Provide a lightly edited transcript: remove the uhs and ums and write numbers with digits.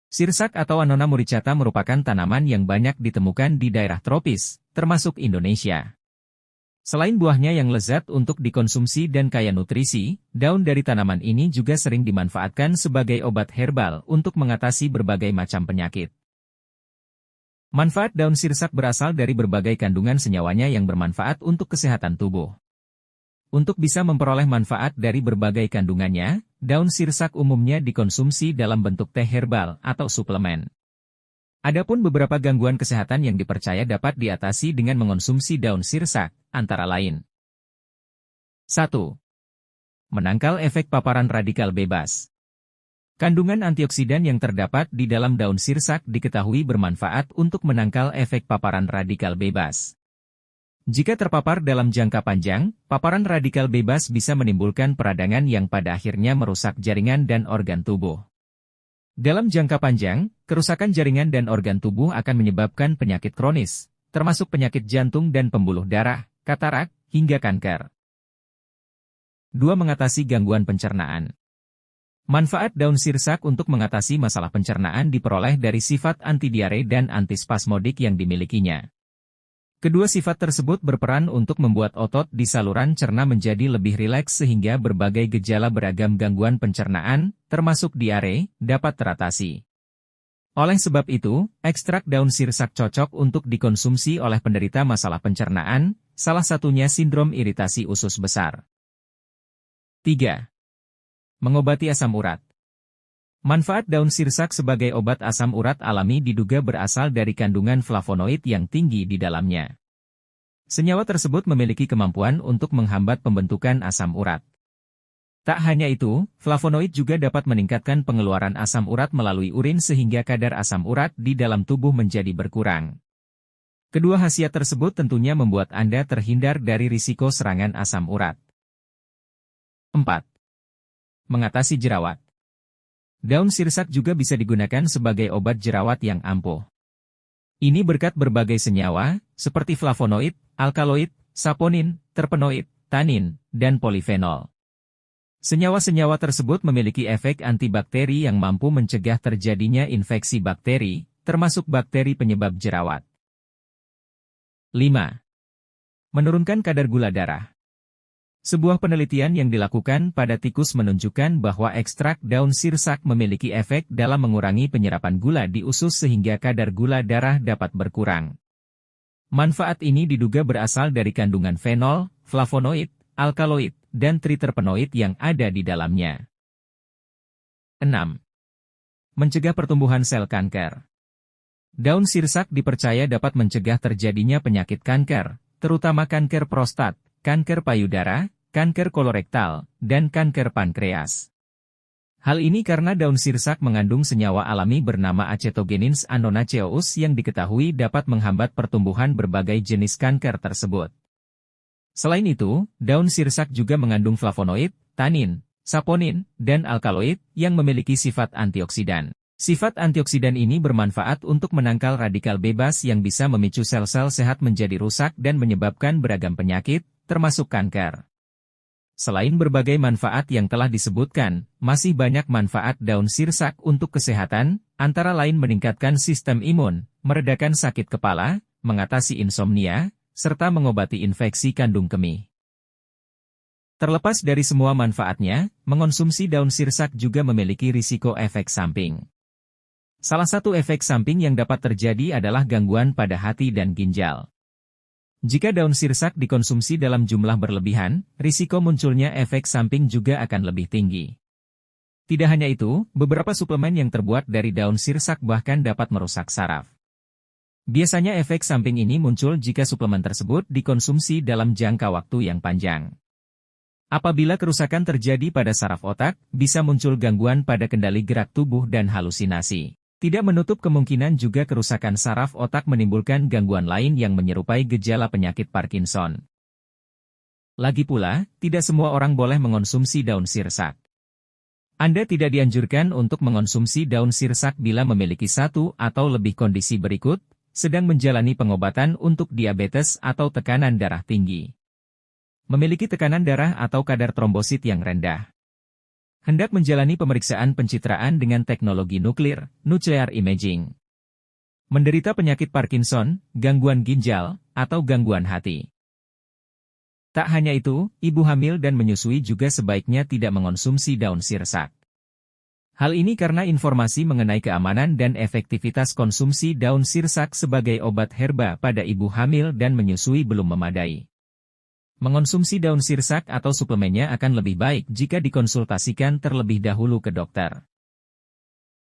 Sirsak atau Annona muricata merupakan tanaman yang banyak ditemukan di daerah tropis, termasuk Indonesia. Selain buahnya yang lezat untuk dikonsumsi dan kaya nutrisi, daun dari tanaman ini juga sering dimanfaatkan sebagai obat herbal untuk mengatasi berbagai macam penyakit. Manfaat daun sirsak berasal dari berbagai kandungan senyawanya yang bermanfaat untuk kesehatan tubuh. Untuk bisa memperoleh manfaat dari berbagai kandungannya, daun sirsak umumnya dikonsumsi dalam bentuk teh herbal atau suplemen. Adapun beberapa gangguan kesehatan yang dipercaya dapat diatasi dengan mengonsumsi daun sirsak, antara lain. 1. Menangkal efek paparan radikal bebas. Kandungan antioksidan yang terdapat di dalam daun sirsak diketahui bermanfaat untuk menangkal efek paparan radikal bebas. Jika terpapar dalam jangka panjang, paparan radikal bebas bisa menimbulkan peradangan yang pada akhirnya merusak jaringan dan organ tubuh. Dalam jangka panjang, kerusakan jaringan dan organ tubuh akan menyebabkan penyakit kronis, termasuk penyakit jantung dan pembuluh darah, katarak, hingga kanker. 2. Mengatasi gangguan pencernaan. Manfaat daun sirsak untuk mengatasi masalah pencernaan diperoleh dari sifat antidiare dan antispasmodik yang dimilikinya. Kedua sifat tersebut berperan untuk membuat otot di saluran cerna menjadi lebih rileks sehingga berbagai gejala beragam gangguan pencernaan, termasuk diare, dapat teratasi. Oleh sebab itu, ekstrak daun sirsak cocok untuk dikonsumsi oleh penderita masalah pencernaan, salah satunya sindrom iritasi usus besar. 3. Mengobati asam urat. Manfaat daun sirsak sebagai obat asam urat alami diduga berasal dari kandungan flavonoid yang tinggi di dalamnya. Senyawa tersebut memiliki kemampuan untuk menghambat pembentukan asam urat. Tak hanya itu, flavonoid juga dapat meningkatkan pengeluaran asam urat melalui urin sehingga kadar asam urat di dalam tubuh menjadi berkurang. Kedua khasiat tersebut tentunya membuat Anda terhindar dari risiko serangan asam urat. 4. Mengatasi jerawat. Daun sirsak juga bisa digunakan sebagai obat jerawat yang ampuh. Ini berkat berbagai senyawa, seperti flavonoid, alkaloid, saponin, terpenoid, tanin, dan polifenol. Senyawa-senyawa tersebut memiliki efek antibakteri yang mampu mencegah terjadinya infeksi bakteri, termasuk bakteri penyebab jerawat. 5. Menurunkan kadar gula darah. Sebuah penelitian yang dilakukan pada tikus menunjukkan bahwa ekstrak daun sirsak memiliki efek dalam mengurangi penyerapan gula di usus sehingga kadar gula darah dapat berkurang. Manfaat ini diduga berasal dari kandungan fenol, flavonoid, alkaloid, dan triterpenoid yang ada di dalamnya. 6. Mencegah pertumbuhan sel kanker. Daun sirsak dipercaya dapat mencegah terjadinya penyakit kanker, terutama kanker prostat, kanker payudara, kanker kolorektal, dan kanker pankreas. Hal ini karena daun sirsak mengandung senyawa alami bernama acetogenins annonaceous yang diketahui dapat menghambat pertumbuhan berbagai jenis kanker tersebut. Selain itu, daun sirsak juga mengandung flavonoid, tanin, saponin, dan alkaloid yang memiliki sifat antioksidan. Sifat antioksidan ini bermanfaat untuk menangkal radikal bebas yang bisa memicu sel-sel sehat menjadi rusak dan menyebabkan beragam penyakit, termasuk kanker. Selain berbagai manfaat yang telah disebutkan, masih banyak manfaat daun sirsak untuk kesehatan, antara lain meningkatkan sistem imun, meredakan sakit kepala, mengatasi insomnia, serta mengobati infeksi kandung kemih. Terlepas dari semua manfaatnya, mengonsumsi daun sirsak juga memiliki risiko efek samping. Salah satu efek samping yang dapat terjadi adalah gangguan pada hati dan ginjal. Jika daun sirsak dikonsumsi dalam jumlah berlebihan, risiko munculnya efek samping juga akan lebih tinggi. Tidak hanya itu, beberapa suplemen yang terbuat dari daun sirsak bahkan dapat merusak saraf. Biasanya efek samping ini muncul jika suplemen tersebut dikonsumsi dalam jangka waktu yang panjang. Apabila kerusakan terjadi pada saraf otak, bisa muncul gangguan pada kendali gerak tubuh dan halusinasi. Tidak menutup kemungkinan juga kerusakan saraf otak menimbulkan gangguan lain yang menyerupai gejala penyakit Parkinson. Lagi pula, tidak semua orang boleh mengonsumsi daun sirsak. Anda tidak dianjurkan untuk mengonsumsi daun sirsak bila memiliki satu atau lebih kondisi berikut, sedang menjalani pengobatan untuk diabetes atau tekanan darah tinggi. Memiliki tekanan darah atau kadar trombosit yang rendah. hendak menjalani pemeriksaan pencitraan dengan teknologi nuklir, nuclear imaging. Menderita penyakit Parkinson, gangguan ginjal, atau gangguan hati. Tak hanya itu, ibu hamil dan menyusui juga sebaiknya tidak mengonsumsi daun sirsak. Hal ini karena informasi mengenai keamanan dan efektivitas konsumsi daun sirsak sebagai obat herba pada ibu hamil dan menyusui belum memadai. Mengonsumsi daun sirsak atau suplemennya akan lebih baik jika dikonsultasikan terlebih dahulu ke dokter.